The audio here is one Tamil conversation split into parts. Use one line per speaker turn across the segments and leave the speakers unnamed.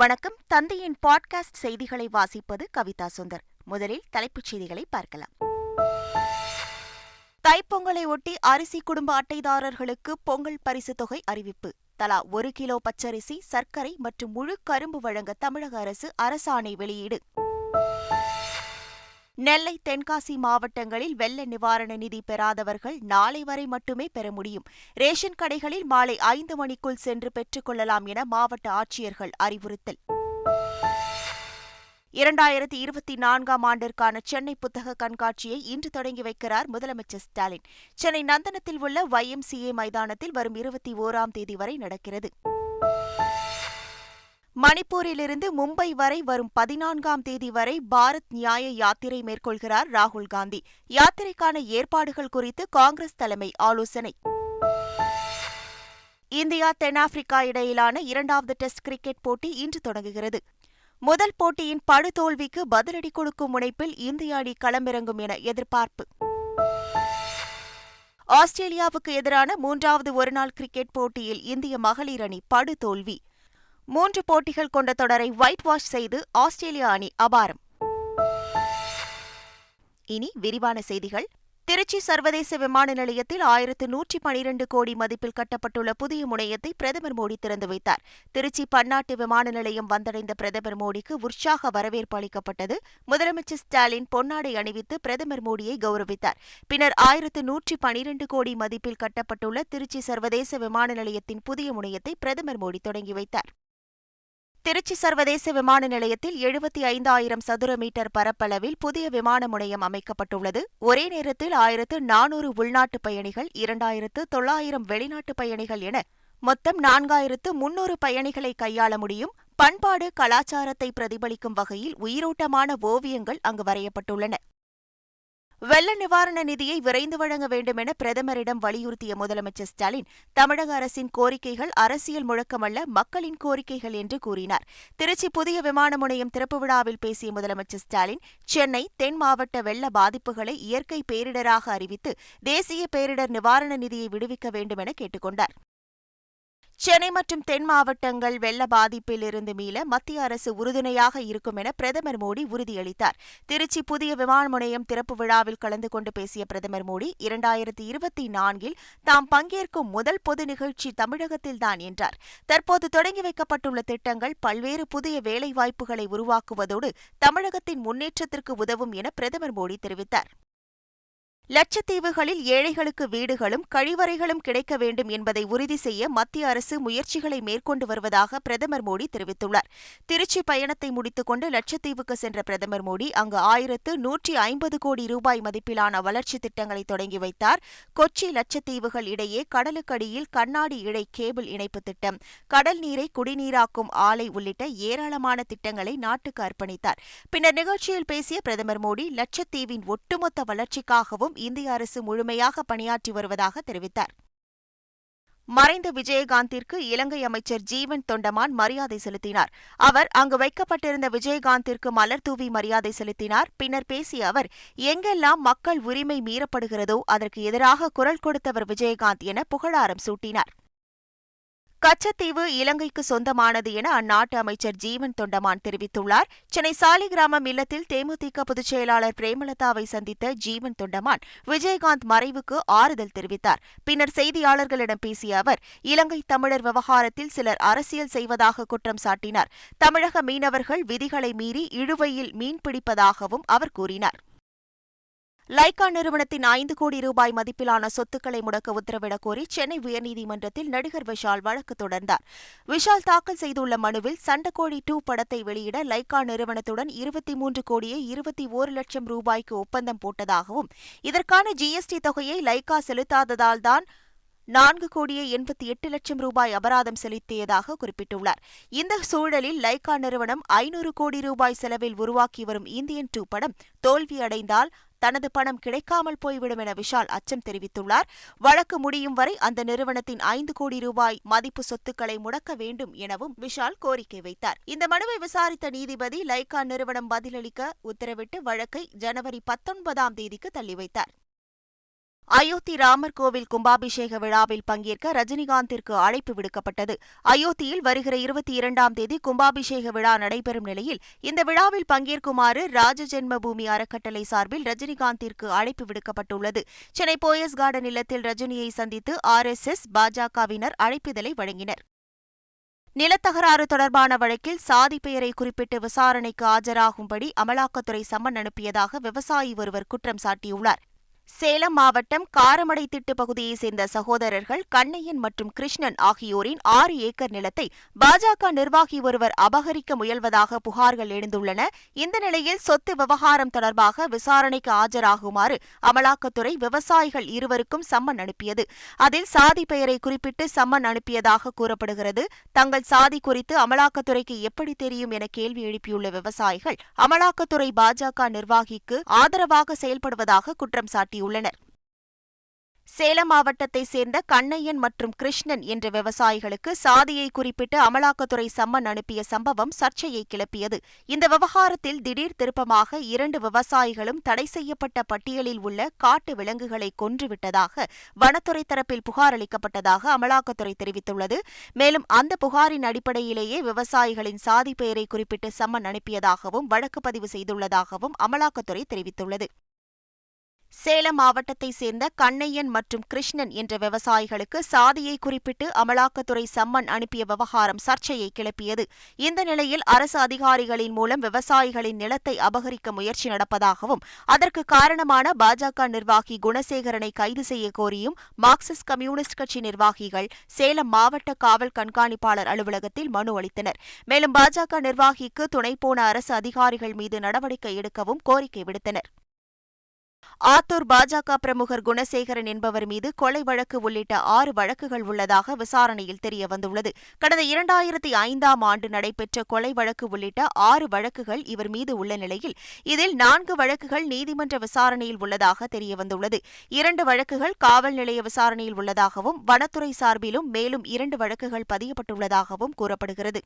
வணக்கம். தந்தையின் பாட்காஸ்ட் செய்திகளை வாசிப்பது கவிதா சுந்தர். முதலில் தலைப்புச் செய்திகளை பார்க்கலாம். தைப்பொங்கலை ஒட்டி அரிசி குடும்ப அட்டைதாரர்களுக்கு பொங்கல் பரிசுத் தொகை அறிவிப்பு. தலா 1 கிலோ பச்சரிசி, சர்க்கரை மற்றும் முழு கரும்பு வழங்க தமிழக அரசு அரசாணை வெளியீடு. நெல்லை, தென்காசி மாவட்டங்களில் வெள்ள நிவாரண நிதி பெறாதவர்கள் நாளை வரை மட்டுமே பெற முடியும். ரேஷன் கடைகளில் மாலை 5 மணிக்குள் சென்று பெற்றுக் கொள்ளலாம் என மாவட்ட ஆட்சியர்கள் அறிவுறுத்தல். 2024ஆம் ஆண்டிற்கான சென்னை புத்தக கண்காட்சியை இன்று தொடங்கி வைக்கிறார் முதலமைச்சர் ஸ்டாலின். சென்னை நந்தனத்தில் உள்ள YMCA மைதானத்தில் வரும் 21ஆம் தேதி வரை நடக்கிறது. மணிப்பூரிலிருந்து மும்பை வரை வரும் 14ஆம் தேதி வரை பாரத் நியாய யாத்திரை மேற்கொள்கிறார் ராகுல் காந்தி. யாத்திரைக்கான ஏற்பாடுகள் குறித்து காங்கிரஸ் தலைமை ஆலோசனை. இந்தியா தென்னாப்பிரிக்கா இடையிலான 2வது டெஸ்ட் கிரிக்கெட் போட்டி இன்று தொடங்குகிறது. முதல் போட்டியின் படுதோல்விக்கு பதிலடி கொடுக்கும் முனைப்பில் இந்திய அணி களமிறங்கும் என எதிர்பார்ப்பு. ஆஸ்திரேலியாவுக்கு எதிரான 3வது ஒருநாள் கிரிக்கெட் போட்டியில் இந்திய மகளிர் அணி படுதோல்வி. 3 போட்டிகள் கொண்ட தொடரை ஒயிட் வாஷ் செய்து ஆஸ்திரேலிய அணி அபாரம். இனி விரிவான செய்திகள். திருச்சி சர்வதேச விமான நிலையத்தில் 1112 கோடி மதிப்பில் கட்டப்பட்டுள்ள புதிய முனையத்தை பிரதமர் மோடி திறந்து வைத்தார். திருச்சி பன்னாட்டு விமான நிலையம் வந்தடைந்த பிரதமர் மோடிக்கு உற்சாக வரவேற்பு அளிக்கப்பட்டது. முதலமைச்சர் ஸ்டாலின் பொன்னாடை அணிவித்து பிரதமர் மோடியை கௌரவித்தார். பின்னர் 1112 கோடி மதிப்பில் கட்டப்பட்டுள்ள திருச்சி சர்வதேச விமான நிலையத்தின் புதிய முனையத்தை பிரதமர் மோடி தொடங்கி வைத்தார். திருச்சி சர்வதேச விமான நிலையத்தில் 75,000 சதுர மீட்டர் பரப்பளவில் புதிய விமான முனையம் அமைக்கப்பட்டுள்ளது. ஒரே நேரத்தில் 1,400 உள்நாட்டு பயணிகள், 2,900 வெளிநாட்டு பயணிகள் என மொத்தம் 4,300 பயணிகளை கையாள முடியும். பண்பாடு, கலாச்சாரத்தை பிரதிபலிக்கும் வகையில் உயிரோட்டமான ஓவியங்கள் அங்கு வரையப்பட்டுள்ளன. வெள்ள நிவாரண நிதியை விரைந்து வழங்க வேண்டும் என பிரதமரிடம் வலியுறுத்திய முதலமைச்சர் ஸ்டாலின், தமிழக அரசின் கோரிக்கைகள் அரசியல் முழக்கமல்ல, மக்களின் கோரிக்கைகள் என்று கூறினார். திருச்சி புதிய விமான முனையம் திறப்பு விழாவில் பேசிய முதலமைச்சர் ஸ்டாலின், சென்னை தென் மாவட்ட வெள்ள பாதிப்புகளை இயற்கை பேரிடராக அறிவித்து தேசிய பேரிடர் நிவாரண நிதியை விடுவிக்க வேண்டும் என கேட்டுக் கொண்டார். சென்னை மற்றும் தென் மாவட்டங்கள் வெள்ள பாதிப்பில் இருந்து மீள மத்திய அரசு உறுதுணையாக இருக்கும் என பிரதமர் மோடி உறுதியளித்தார். திருச்சி புதிய விமான முனையம் திறப்பு விழாவில் கலந்து கொண்டு பேசிய பிரதமர் மோடி, 2024இல் தாம் பங்கேற்கும் முதல் பொது நிகழ்ச்சி தமிழகத்தில்தான் என்றார். தற்போது தொடங்கி வைக்கப்பட்டுள்ள திட்டங்கள் பல்வேறு புதிய வேலைவாய்ப்புகளை உருவாக்குவதோடு தமிழகத்தின் முன்னேற்றத்திற்கு உதவும் என பிரதமர் மோடி தெரிவித்தார். லட்சத்தீவுகளில் ஏழைகளுக்கு வீடுகளும் கழிவறைகளும் கிடைக்க வேண்டும் என்பதை உறுதி செய்ய மத்திய அரசு முயற்சிகளை மேற்கொண்டு வருவதாக பிரதமர் மோடி தெரிவித்துள்ளார். திருச்சி பயணத்தை முடித்துக் கொண்டு லட்சத்தீவுக்கு சென்ற பிரதமர் மோடி அங்கு 1,150 கோடி ரூபாய் மதிப்பிலான வளர்ச்சித் திட்டங்களை தொடங்கி வைத்தார். கொச்சி லட்சத்தீவுகள் இடையே கடலுக்கடியில் கண்ணாடி இழை கேபிள் இணைப்பு திட்டம், கடல் நீரை குடிநீராக்கும் ஆலை உள்ளிட்ட ஏராளமான திட்டங்களை நாட்டுக்கு அர்ப்பணித்தார். பின்னர் நிகழ்ச்சியில் பேசிய பிரதமர் மோடி, லட்சத்தீவின் ஒட்டுமொத்த வளர்ச்சிக்காகவும் இந்திய அரசு முழுமையாக பணியாற்றி வருவதாக தெரிவித்தார். மறைந்த விஜயகாந்திற்கு இலங்கை அமைச்சர் ஜீவன் தொண்டமான் மரியாதை செலுத்தினார். அவர் அங்கு வைக்கப்பட்டிருந்த விஜயகாந்திற்கு மலர் தூவி மரியாதை செலுத்தினார். பின்னர் பேசிய அவர், எங்கெல்லாம் மக்கள் உரிமை மீறப்படுகிறதோ அதற்கு எதிராக குரல் கொடுத்தவர் விஜயகாந்த் என புகழாரம் சூட்டினார். கச்சத்தீவு இலங்கைக்கு சொந்தமானது என அந்நாட்டு அமைச்சர் ஜீவன் தொண்டமான் தெரிவித்துள்ளார். சென்னை சாலிகிராமம் இல்லத்தில் தேமுதிக பொதுச் செயலாளர் பிரேமலதாவை சந்தித்த ஜீவன் தொண்டமான் விஜயகாந்த் மறைவுக்கு ஆறுதல் தெரிவித்தார். பின்னர் செய்தியாளர்களிடம் பேசிய அவர், இலங்கை தமிழர் விவகாரத்தில் சிலர் அரசியல் செய்வதாக குற்றம் சாட்டினார். தமிழக மீனவர்கள் விதிகளை மீறி இழுவையில் மீன்பிடிப்பதாகவும் அவர் கூறினார். லைகா நிறுவனத்தின் 5 கோடி ரூபாய் மதிப்பிலான சொத்துக்களை முடக்க உத்தரவிடக் கோரி சென்னை உயர்நீதிமன்றத்தில் நடிகர் விஷால் வழக்கு தொடர்ந்தார். விஷால் தாக்கல் செய்துள்ள மனுவில், சண்டக்கோழி 2 படத்தை வெளியிட லைகா நிறுவனத்துடன் 23 கோடியே 21 லட்சம் ரூபாய்க்கு ஒப்பந்தம் போட்டதாகவும், இதற்கான GST தொகையை லைகா செலுத்தாததால்தான் 4 கோடியே 88 லட்சம் ரூபாய் அபராதம் செலுத்தியதாக குறிப்பிட்டுள்ளார். இந்த சூழலில் லைகா நிறுவனம் 500 கோடி ரூபாய் செலவில் உருவாக்கி வரும் இந்தியன் 2 படம் தோல்வியடைந்தால் தனது பணம் கிடைக்காமல் போய்விடும் என விஷால் அச்சம் தெரிவித்துள்ளார். வழக்கு முடியும் வரை அந்த நிறுவனத்தின் 5 கோடி ரூபாய் மதிப்பு சொத்துக்களை முடக்க வேண்டும் எனவும் விஷால் கோரிக்கை வைத்தார். இந்த மனுவை விசாரித்த நீதிபதி லைகா நிறுவனம் பதிலளிக்க உத்தரவிட்டு வழக்கை ஜனவரி 19ஆம் தேதிக்கு தள்ளி வைத்தார். அயோத்தி ராமர் கோவில் கும்பாபிஷேக விழாவில் பங்கேற்க ரஜினிகாந்திற்கு அழைப்பு விடுக்கப்பட்டது. அயோத்தியில் வருகிற 22ஆம் தேதி கும்பாபிஷேக விழா நடைபெறும் நிலையில் இந்த விழாவில் பங்கேற்குமாறு ராஜஜென்ம பூமி அறக்கட்டளை சார்பில் ரஜினிகாந்திற்கு அழைப்பு விடுக்கப்பட்டுள்ளது. சென்னை போயஸ் கார்டன் இல்லத்தில் ரஜினியை சந்தித்து RSS, பாஜகவினர் அழைப்பிதழை வழங்கினர். நிலத்தகராறு தொடர்பான வழக்கில் சாதி பெயரை குறிப்பிட்டு விசாரணைக்கு ஆஜராகும்படி அமலாக்கத்துறை சம்மன் அனுப்பியதாக விவசாயி ஒருவர் குற்றம் சாட்டியுள்ளார். சேலம் மாவட்டம் காரமடைத்திட்டு பகுதியைச் சேர்ந்த சகோதரர்கள் கண்ணையன் மற்றும் கிருஷ்ணன் ஆகியோரின் 6 ஏக்கர் நிலத்தை பாஜக நிர்வாகி ஒருவர் அபகரிக்க முயல்வதாக புகார்கள் எழுந்துள்ளன. இந்த நிலையில் சொத்து விவகாரம் தொடர்பாக விசாரணைக்கு ஆஜராகுமாறு அமலாக்கத்துறை விவசாயிகள் இருவருக்கும் சம்மன் அனுப்பியது. அதில் சாதி பெயரை குறிப்பிட்டு சம்மன் அனுப்பியதாக கூறப்படுகிறது. தங்கள் சாதி குறித்து அமலாக்கத்துறைக்கு எப்படி தெரியும் என கேள்வி எழுப்பியுள்ள விவசாயிகள் அமலாக்கத்துறை பாஜக நிர்வாகிக்கு ஆதரவாக செயல்படுவதாக குற்றம் சாட்டியுள்ளனர். சேலம் மாவட்டத்தைச் சேர்ந்த கண்ணையன் மற்றும் கிருஷ்ணன் என்ற விவசாயிகளுக்கு சாதியை குறிப்பிட்டு அமலாக்கத்துறை சம்மன் அனுப்பிய சம்பவம் சர்ச்சையை கிளப்பியது. இந்த விவகாரத்தில் திடீர் திருப்பமாக 2 விவசாயிகளும் தடை செய்யப்பட்ட பட்டியலில் உள்ள காட்டு விலங்குகளை கொன்றுவிட்டதாக வனத்துறை தரப்பில் புகார் அளிக்கப்பட்டதாக அமலாக்கத்துறை தெரிவித்துள்ளது. மேலும் அந்த புகாரின் அடிப்படையிலேயே விவசாயிகளின் சாதி பெயரை குறிப்பிட்டு சம்மன் அனுப்பியதாகவும் வழக்கு பதிவு செய்துள்ளதாகவும் அமலாக்கத்துறை தெரிவித்துள்ளது. சேலம் மாவட்டத்தைச் சேர்ந்த கண்ணையன் மற்றும் கிருஷ்ணன் என்ற விவசாயிகளுக்கு சாதியை குறிப்பிட்டு அமலாக்கத்துறை சம்மன் அனுப்பிய விவகாரம் சர்ச்சையை கிளப்பியது. இந்த நிலையில் அரசு அதிகாரிகளின் மூலம் விவசாயிகளின் நிலத்தை அபகரிக்க முயற்சி நடப்பதாகவும் அதற்கு காரணமான பாஜக நிர்வாகி குணசேகரனை கைது செய்ய கோரியும் மார்க்சிஸ்ட் கம்யூனிஸ்ட் கட்சி நிர்வாகிகள் சேலம் மாவட்ட காவல் கண்காணிப்பாளர் அலுவலகத்தில் மனு அளித்தனர். மேலும் பாஜக நிர்வாகிக்கு துணைப்போன அரசு அதிகாரிகள் மீது நடவடிக்கை எடுக்கவும் கோரிக்கை விடுத்தனர். ஆத்தூர் பாஜக பிரமுகர் குணசேகரன் என்பவர் மீது கொலை வழக்கு உள்ளிட்ட 6 வழக்குகள் உள்ளதாக விசாரணையில் தெரியவந்துள்ளது. கடந்த 2005ஆம் ஆண்டு நடைபெற்ற கொலை வழக்கு உள்ளிட்ட 6 வழக்குகள் இவர் மீது உள்ள நிலையில் இதில் 4 வழக்குகள் நீதிமன்ற விசாரணையில் உள்ளதாக தெரியவந்துள்ளது. 2 வழக்குகள் காவல் நிலைய விசாரணையில் உள்ளதாகவும் வனத்துறை சார்பிலும் மேலும் 2 வழக்குகள் பதியப்பட்டுள்ளதாகவும் கூறப்படுகிறது.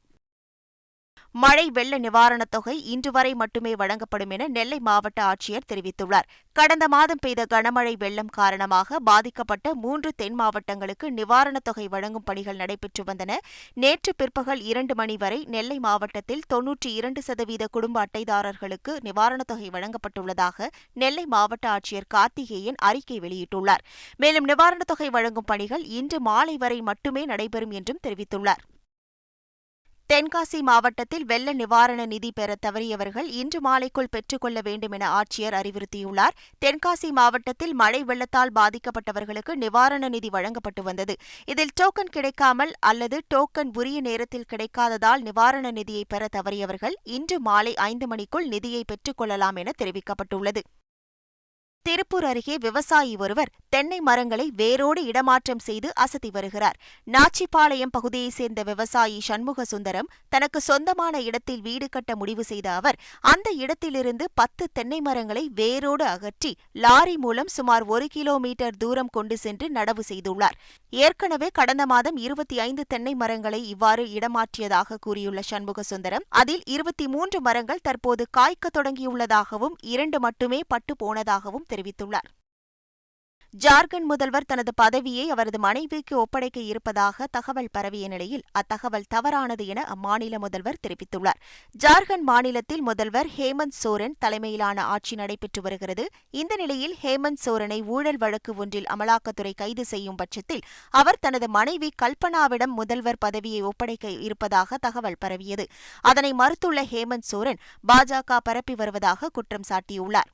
மழை வெள்ள நிவாரணத் தொகை இன்று வரை மட்டுமே வழங்கப்படும் என நெல்லை மாவட்ட ஆட்சியர் தெரிவித்துள்ளார். கடந்த மாதம் பெய்த கனமழை வெள்ளம் காரணமாக பாதிக்கப்பட்ட 3 தென் மாவட்டங்களுக்கு நிவாரணத் தொகை வழங்கும் பணிகள் நடைபெற்று வந்தன. நேற்று பிற்பகல் 2 மணி வரை நெல்லை மாவட்டத்தில் 92% குடும்ப அட்டைதாரர்களுக்கு நிவாரணத் தொகை வழங்கப்பட்டுள்ளதாக நெல்லை மாவட்ட ஆட்சியர் கார்த்திகேயன் அறிக்கை வெளியிட்டுள்ளார். மேலும் நிவாரணத் தொகை வழங்கும் பணிகள் இன்று மாலை வரை மட்டுமே நடைபெறும் என்றும் தெரிவித்துள்ளார். தென்காசி மாவட்டத்தில் வெள்ள நிவாரண நிதி பெற தவறியவர்கள் இன்று மாலைக்குள் பெற்றுக் கொள்ள வேண்டும் என ஆட்சியர் அறிவுறுத்தியுள்ளார். தென்காசி மாவட்டத்தில் மழை வெள்ளத்தால் பாதிக்கப்பட்டவர்களுக்கு நிவாரண நிதி வழங்கப்பட்டு வந்தது. இதில் டோக்கன் கிடைக்காமல் அல்லது டோக்கன் உரிய நேரத்தில் கிடைக்காததால் நிவாரண நிதியை பெற தவறியவர்கள் இன்று மாலை 5 மணிக்குள் நிதியை பெற்றுக் கொள்ளலாம் என தெரிவிக்கப்பட்டுள்ளது. திருப்பூர் அருகே விவசாயி ஒருவர் தென்னை மரங்களை வேரோடு இடமாற்றம் செய்து அசத்தி வருகிறார். நாச்சிபாளையம் பகுதியைச் சேர்ந்த விவசாயி சண்முக சுந்தரம் தனக்கு சொந்தமான இடத்தில் வீடு கட்ட முடிவு செய்த அவர் அந்த இடத்திலிருந்து 10 தென்னை மரங்களை வேரோடு அகற்றி லாரி மூலம் சுமார் 1 கிலோமீட்டர் தூரம் கொண்டு சென்று நடவு செய்துள்ளார். ஏற்கனவே கடந்த மாதம் 25 தென்னை மரங்களை இவ்வாறு இடமாற்றியதாக கூறியுள்ள சண்முக சுந்தரம் அதில் 23 மரங்கள் தற்போது காய்க்க தொடங்கியுள்ளதாகவும் 2 மட்டுமே பட்டு போனதாகவும் தெரிவித்துள்ளார். ஜார்க்கண்ட் முதல்வர் தனது பதவியை அவரது மனைவிக்கு ஒப்படைக்க இருப்பதாக தகவல் பரவிய நிலையில் அத்தகவல் தவறானது என அம்மாநில முதல்வர் தெரிவித்துள்ளார். ஜார்க்கண்ட் மாநிலத்தில் முதல்வர் ஹேமந்த் சோரன் தலைமையிலான ஆட்சி நடைபெற்று வருகிறது. இந்த நிலையில் ஹேமந்த் சோரனை ஊழல் வழக்கு ஒன்றில் அமலாக்கத்துறை கைது செய்யும் பட்சத்தில் அவர் தனது மனைவி கல்பனாவிடம் முதல்வர் பதவியை ஒப்படைக்க இருப்பதாக தகவல் பரவியது. அதனை மறுத்துள்ள ஹேமந்த் சோரன் பாஜக பரப்பி வருவதாக குற்றம் சாட்டியுள்ளார்.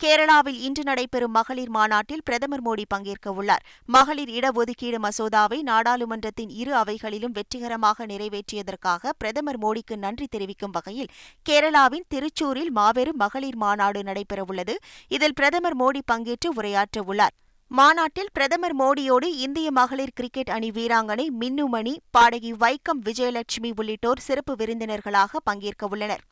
கேரளாவில் இன்று நடைபெறும் மகளிர் மாநாட்டில் பிரதமர் மோடி பங்கேற்க உள்ளார். மகளிர் இடஒதுக்கீடு மசோதாவை நாடாளுமன்றத்தின் 2 அவைகளிலும் வெற்றிகரமாக நிறைவேற்றியதற்காக பிரதமர் மோடிக்கு நன்றி தெரிவிக்கும் வகையில் கேரளாவின் திருச்சூரில் மாபெரும் மகளிர் மாநாடு நடைபெறவுள்ளது. இதில் பிரதமர் மோடி பங்கேற்று உரையாற்றவுள்ளார். மாநாட்டில் பிரதமர் மோடியோடு இந்திய மகளிர் கிரிக்கெட் அணி வீராங்கனை மின்னுமணி, பாடகி வைக்கம் விஜயலட்சுமி உள்ளிட்டோர் சிறப்பு விருந்தினர்களாக பங்கேற்கவுள்ளனர்.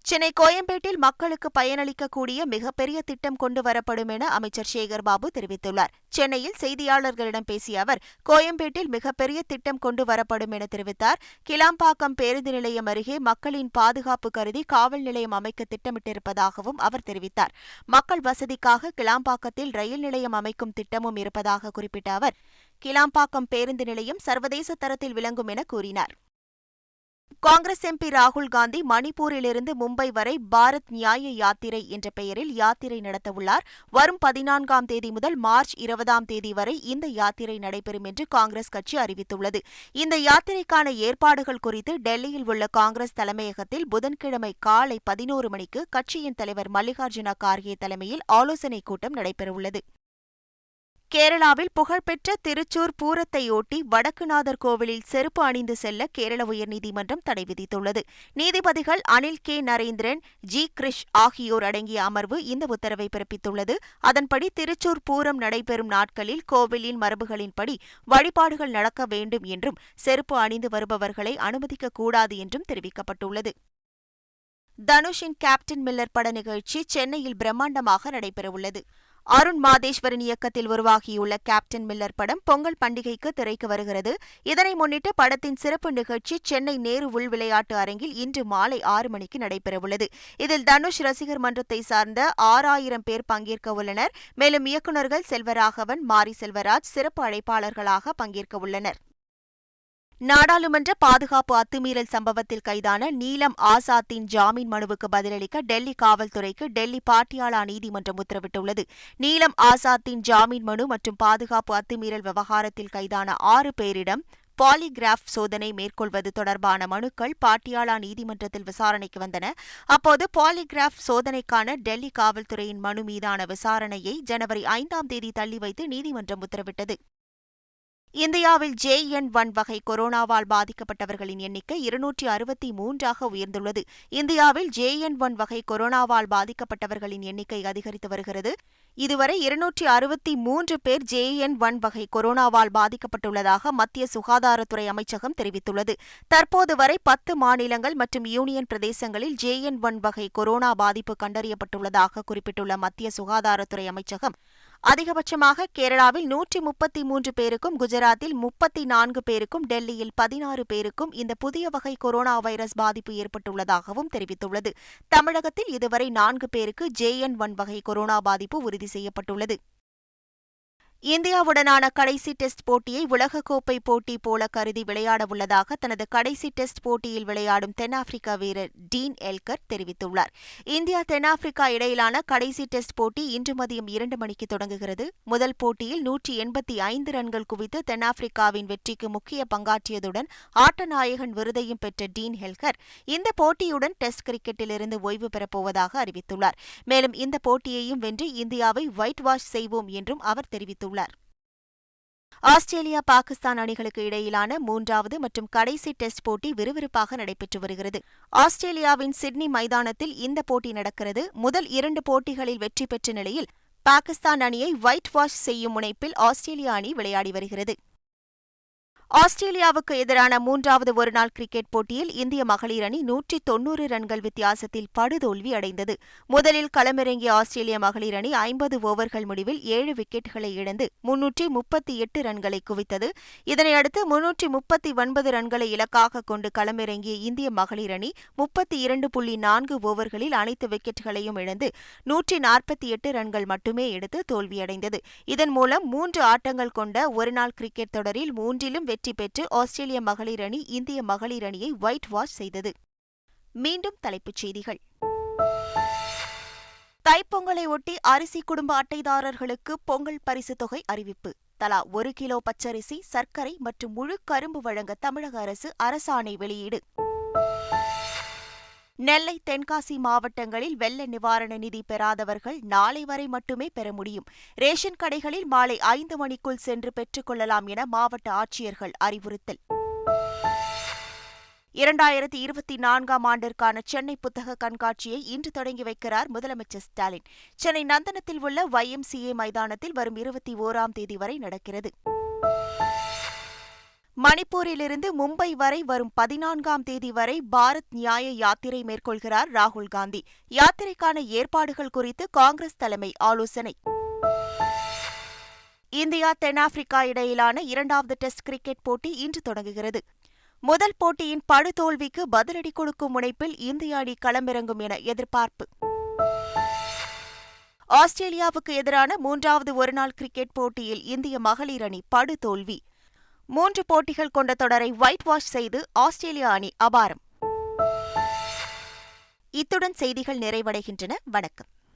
சென்னை கோயம்பேட்டில் மக்களுக்கு பயனளிக்கக்கூடிய மிகப்பெரிய திட்டம் கொண்டு வரப்படும் என அமைச்சர் சேகர்பாபு தெரிவித்துள்ளார். சென்னையில் செய்தியாளர்களிடம் பேசிய அவர், கோயம்பேட்டில் மிகப்பெரிய திட்டம் கொண்டு வரப்படும் என தெரிவித்தார். கிளாம்பாக்கம் பேருந்து நிலையம் அருகே மக்களின் பாதுகாப்பு கருதி காவல் நிலையம் அமைக்க திட்டமிட்டிருப்பதாகவும் அவர் தெரிவித்தார். மக்கள் வசதிக்காக கிளாம்பாக்கத்தில் ரயில் நிலையம் அமைக்கும் திட்டமும் இருப்பதாக குறிப்பிட்ட அவர், கிளாம்பாக்கம் பேருந்து நிலையம் சர்வதேச தரத்தில் விளங்கும் என கூறினார். காங்கிரஸ் எம்பி ராகுல் காந்தி மணிப்பூரிலிருந்து மும்பை வரை பாரத் நியாய யாத்திரை என்ற பெயரில் யாத்திரை நடத்தவுள்ளார். வரும் 14ஆம் தேதி முதல் மார்ச் 20ஆம் தேதி வரை இந்த யாத்திரை நடைபெறும் என்று காங்கிரஸ் கட்சி அறிவித்துள்ளது. இந்த யாத்திரைக்கான ஏற்பாடுகள் குறித்து டெல்லியில் உள்ள காங்கிரஸ் தலைமையகத்தில் புதன்கிழமை காலை 11 மணிக்கு கட்சியின் தலைவர் மல்லிகார்ஜுன கார்கே தலைமையில் ஆலோசனைக் கூட்டம் நடைபெறவுள்ளது. கேரளாவில் புகழ்பெற்ற திருச்சூர் பூரத்தையொட்டி வடக்குநாதர் கோவிலில் செருப்பு அணிந்து செல்ல கேரள உயர்நீதிமன்றம் தடை விதித்துள்ளது. நீதிபதிகள் அனில் கே நரேந்திரன், ஜி கிரிஷ் ஆகியோர் அடங்கிய அமர்வு இந்த உத்தரவை பிறப்பித்துள்ளது. அதன்படி திருச்சூர் பூரம் நடைபெறும் நாட்களில் கோவிலின் மரபுகளின்படி வழிபாடுகள் நடக்க வேண்டும் என்றும் செருப்பு அணிந்து வருபவர்களை அனுமதிக்கக்கூடாது என்றும் தெரிவிக்கப்பட்டுள்ளது. தனுஷின் கேப்டன் மில்லர் பட நிகழ்ச்சி சென்னையில் பிரம்மாண்டமாக நடைபெறவுள்ளது. அருண் மாதேஸ்வரன் இயக்கத்தில் உருவாகியுள்ள கேப்டன் மில்லர் படம் பொங்கல் பண்டிகைக்கு திரைக்கு வருகிறது. இதனை முன்னிட்டு படத்தின் சிறப்பு நிகழ்ச்சி சென்னை நேரு உள் விளையாட்டு அரங்கில் இன்று மாலை 6 மணிக்கு நடைபெறவுள்ளது. இதில் தனுஷ் ரசிகர் மன்றத்தை சார்ந்த 6000 பேர் பங்கேற்க உள்ளனர். மேலும் இயக்குநர்கள் செல்வராகவன், மாரி செல்வராஜ் சிறப்பு அழைப்பாளர்களாக பங்கேற்க உள்ளனர். நாடாளுமன்ற பாதுகாப்பு அத்துமீறல் சம்பவத்தில் கைதான நீலம் ஆசாத்தின் ஜாமீன் மனுவுக்கு பதிலளிக்க டெல்லி காவல்துறைக்கு டெல்லி பாட்டியாலா நீதிமன்றம் உத்தரவிட்டுள்ளது. நீலம் ஆசாத்தின் ஜாமீன் மனு மற்றும் பாதுகாப்பு அத்துமீறல் விவகாரத்தில் கைதான 6 பேரிடம் பாலிகிராஃப் சோதனை மேற்கொள்வது தொடர்பான மனுக்கள் பாட்டியாலா நீதிமன்றத்தில் விசாரணைக்கு வந்தன. அப்போது பாலிகிராஃப் சோதனைக்கான டெல்லி காவல்துறையின் மனு மீதான விசாரணையை ஜனவரி 5ஆம் தேதி தள்ளி வைத்து நீதிமன்றம் உத்தரவிட்டது. இந்தியாவில் JN1 வகை கொரோனாவால் பாதிக்கப்பட்டவர்களின் எண்ணிக்கை 263ஆக உயர்ந்துள்ளது. இந்தியாவில் JN1 வகை கொரோனாவால் பாதிக்கப்பட்டவர்களின் எண்ணிக்கை அதிகரித்து வருகிறது. இதுவரை 263 பேர் JN1 வகை கொரோனாவால் பாதிக்கப்பட்டுள்ளதாக மத்திய சுகாதாரத்துறை அமைச்சகம் தெரிவித்துள்ளது. தற்போது வரை 10 மாநிலங்கள் மற்றும் யூனியன் பிரதேசங்களில் JN1 வகை கொரோனா பாதிப்பு கண்டறியப்பட்டுள்ளதாக குறிப்பிட்டுள்ள மத்திய சுகாதாரத்துறை அமைச்சகம், அதிகபட்சமாக கேரளாவில் 133 பேருக்கும், குஜராத்தில் 34 பேருக்கும், டெல்லியில் 16 பேருக்கும் இந்த புதிய வகை கொரோனா வைரஸ் பாதிப்பு ஏற்பட்டுள்ளதாகவும் தெரிவித்துள்ளது. தமிழகத்தில் இதுவரை 4 பேருக்கு JN1 வகை கொரோனா பாதிப்பு உறுதி செய்யப்பட்டுள்ளது. இந்தியாவுடனான கடைசி டெஸ்ட் போட்டியை உலகக்கோப்பை போட்டி போல கருதி விளையாடவுள்ளதாக தனது கடைசி டெஸ்ட் போட்டியில் விளையாடும் தென்னாப்பிரிக்கா வீரர் டீன் எல்கர் தெரிவித்துள்ளார். இந்தியா தென்னாப்பிரிக்கா இடையிலான கடைசி டெஸ்ட் போட்டி இன்று மதியம் 2 மணிக்கு தொடங்குகிறது. முதல் போட்டியில் 185 ரன்கள் குவித்து தென்னாப்பிரிக்காவின் வெற்றிக்கு முக்கிய பங்காற்றியதுடன் ஆட்டநாயகன் விருதையும் பெற்ற டீன் எல்கர் இந்த போட்டியுடன் டெஸ்ட் கிரிக்கெட்டிலிருந்து ஓய்வு பெறப்போவதாக அறிவித்துள்ளார். மேலும் இந்த போட்டியையும் வென்று இந்தியாவை ஒயிட் வாஷ் செய்வோம் என்றும் அவர் தெரிவித்துள்ளார். ஆஸ்திரேலியா பாகிஸ்தான் அணிகளுக்கு இடையிலான 3வது மற்றும் கடைசி டெஸ்ட் போட்டி விறுவிறுப்பாக நடைபெற்று வருகிறது. ஆஸ்திரேலியாவின் சிட்னி மைதானத்தில் இந்த போட்டி நடக்கிறது. முதல் 2 போட்டிகளில் வெற்றி பெற்ற நிலையில் பாகிஸ்தான் அணியை ஒயிட் வாஷ் செய்யும் முனைப்பில் ஆஸ்திரேலியா அணி விளையாடி வருகிறது. ஆஸ்திரேலியாவுக்கு எதிரான 3வது ஒருநாள் கிரிக்கெட் போட்டியில் இந்திய மகளிர் அணி 190 ரன்கள் வித்தியாசத்தில் படுதோல்வி அடைந்தது. முதலில் களமிறங்கிய ஆஸ்திரேலிய மகளிர் அணி 50 ஓவர்கள் முடிவில் 7 விக்கெட்டுகளை இழந்து 338 ரன்களை குவித்தது. இதனையடுத்து 339 ரன்களை இலக்காக கொண்டு களமிறங்கிய இந்திய மகளிர் அணி 32.4 ஓவர்களில் அனைத்து விக்கெட்டுகளையும் இழந்து 148 ரன்கள் மட்டுமே எடுத்து தோல்வியடைந்தது. இதன் மூலம் 3 ஆட்டங்கள் கொண்ட ஒருநாள் கிரிக்கெட் தொடரில் 3லும் வெற்றி பெற்று ஆஸ்திரேலிய மகளிர் அணி இந்திய மகளிர் அணியை ஒயிட் வாஷ் செய்தது. மீண்டும் தலைப்புச் செய்திகள். தைப்பொங்கலை ஒட்டி அரிசி குடும்ப அட்டைதாரர்களுக்கு பொங்கல் பரிசுத் தொகை அறிவிப்பு. தலா 1 கிலோ பச்சரிசி, சர்க்கரை மற்றும் முழு கரும்பு வழங்க தமிழக அரசு அரசாணை வெளியீடு. நெல்லை, தென்காசி மாவட்டங்களில் வெள்ள நிவாரண நிதி பெறாதவர்கள் நாளை வரை மட்டுமே பெற முடியும். ரேஷன் கடைகளில் மாலை 5 மணிக்குள் சென்று பெற்றுக் கொள்ளலாம் என மாவட்ட ஆட்சியர்கள் அறிவுறுத்தல். 2024ஆம் ஆண்டிற்கான சென்னை புத்தக கண்காட்சியை இன்று தொடங்கி வைக்கிறார் முதலமைச்சர் ஸ்டாலின். சென்னை நந்தனத்தில் உள்ள YMCA மைதானத்தில் வரும் 21ஆம் தேதி வரை நடக்கிறது. மணிப்பூரிலிருந்து மும்பை வரை வரும் 14ஆம் தேதி வரை பாரத் நியாய யாத்திரை மேற்கொள்கிறார் ராகுல் காந்தி. யாத்திரைக்கான ஏற்பாடுகள் குறித்து காங்கிரஸ் தலைமை ஆலோசனை. இந்தியா தென்னாப்பிரிக்கா இடையிலான 2வது டெஸ்ட் கிரிக்கெட் போட்டி இன்று தொடங்குகிறது. முதல் போட்டியின் படுதோல்விக்கு பதிலடி கொடுக்கும் முனைப்பில் இந்திய அணி களமிறங்கும் என எதிர்பார்ப்பு. ஆஸ்திரேலியாவுக்கு எதிரான 3வது ஒருநாள் கிரிக்கெட் போட்டியில் இந்திய மகளிர் அணி படுதோல்வி. 3 போட்டிகள் கொண்ட தொடரை ஒயிட் வாஷ் செய்து ஆஸ்திரேலிய அணி அபாரம். இத்துடன் செய்திகள் நிறைவடைகின்றன. வணக்கம்.